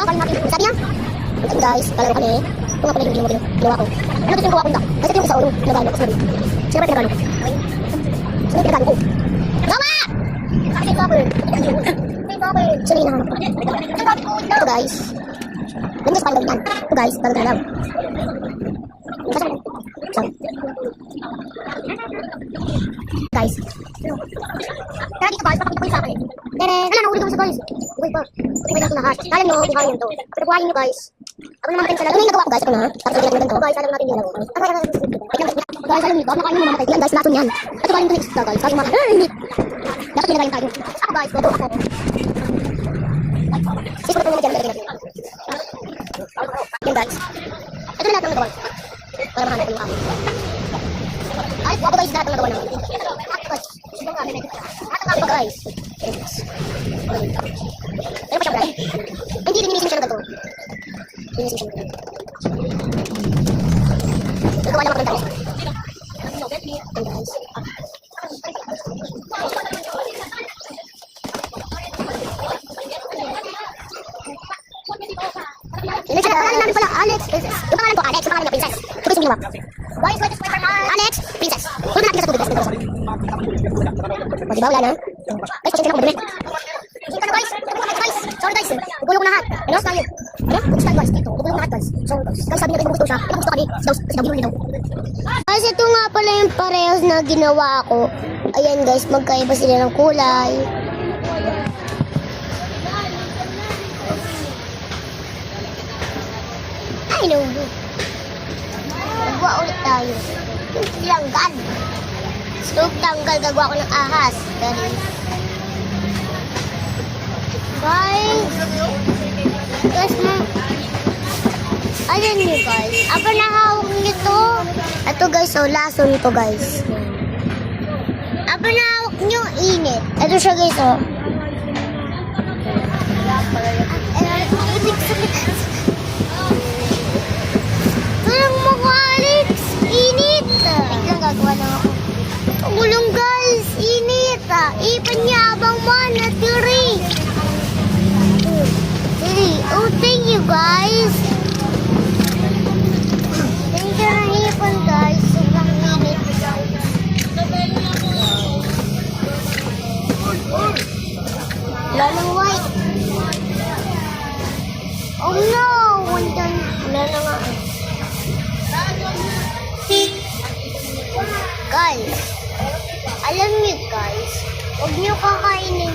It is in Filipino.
kakain natin. Sabi niya, guys, palaro kami. Kung nga pala yung ginawa ko. Ano gusto yung gawa kong da? Kasi ito yung isa ulo, pinagano ko sa gabi. Siyempre pinagano ko. Siyempre pinagano ko. Gawa! Kasi cover. Siyempre hinahanap ko. Ito guys. Ganyan sa pagdagan yan. Ito guys, pagdagan na lang. Sorry. Guys. Kaya dito guys, papakita ko yung sa akin. Wala, nahuli ko sa guys. Uy pa. Uy natin lahat. Kaya nyo, buhayin nyo to. Pero buhayin nyo guys. Ako naman natin sa lahat. Ano yung nagawa ko guys? Ako na. Tapos yung ganito. Guys, alam natin yung nagawa. Guys, alam nyo ba? Nakain mo mamamatay. Yan guys, natin yan. Ito kain ko na isda guys. Sabi mga, hindi. Dapat pinagayin tayo. Ako guys, ito ako. Sis ko na po naman dyan. Yan guys. Ito na lahat ng nagawa. Para mahanap ko yung akin. Ay, ako guys, lahat ng nagawa naman. At ako guys. Pero pa siya guys. Hindi linisin siya ng ganito. Linisin siya ng ganito. Nagawa naman ko ng tayo. Ayan guys. Pangalan namin pala, Alex Princess. Yung pangalan ko, Alex. Yung pangalan niya, Princess. Tuloy siniwak. Guys, let's wait for Alex Princess. Tulog natin sa tubig, guys. O, diba? Wala na. Guys, pasensya na ako madumi. Pasensya na, guys. Guys, sorry guys. Gugulo ko lahat. Ano? Tayo. Ano? Gusto tayo, guys. Dito. Gugulo ko lahat, guys. So, guys, sabi niya, gusto siya. Ito gusto kami. Kasi daw, ginulo niya daw. Guys, ito nga pala yung parehas na ginawa ko. Ayan, guys. Magkaiba sila ng kulay. I know you. Gagawa ulit tayo. Langgan. Slope tanggal. Gagawa ko ng ahas. Guys. Guys, ayan nyo guys. Apa nahawak nyo to? Ito guys, so lason to guys. Apa nahawak nyo? Init. Ito siya guys, oh. Ibig sabihin. Walang mga Alex! Init! Biglang gagawa lang ako. Gulong guys! Init! Ipanyabang mo na tiri! Tiri! Oh, thank you guys! Thank you na hipon guys! Sobrang init guys! Wala ng white! Oh no! Wala na nga. Guys, alam niyo guys, huwag niyo kakainin